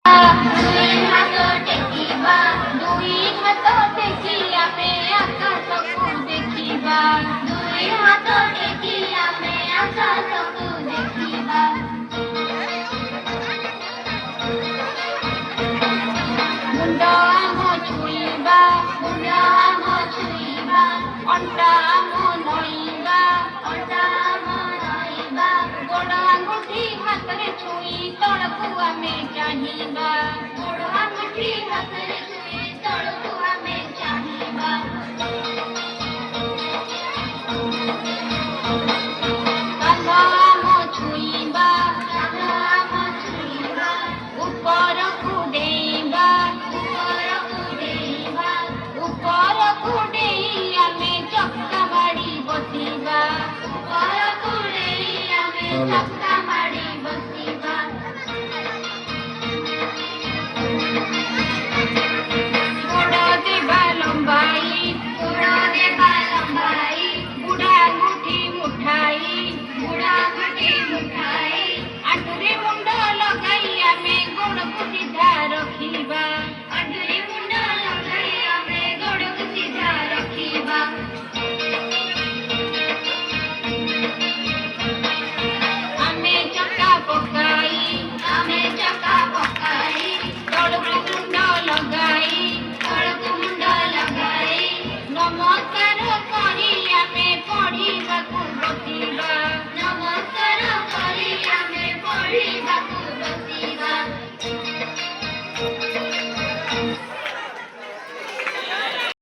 ଦୁଇ ହାତ ଟେକିବା, ଦୁଇ ହାତ ଟେକି ଆମେ ଆକାଶକୁ ଦେଖିବା, ଦୁଇ ହାତ ଟେକି ଆମେ ଆକାଶକୁ ଦେଖିବା। ମୁଣ୍ଡ ଆମ ଛୁଇଁବା, ମୁଣ୍ଡ ଆମ ଛୁଇଁବା, ଅଣ୍ଟା ଆମ ନଇଁବା, ଅଣ୍ଟା ଆମ ନଇଁବା, ଗୋଡ଼ ଆଙ୍ଗୁଠି ହାତରେ ଛୁଇଁ ତଳକୁ ଆମେ ଚାହିଁବା, ଗୋଡ଼ ଆଙ୍ଗୁଠି ହାତରେ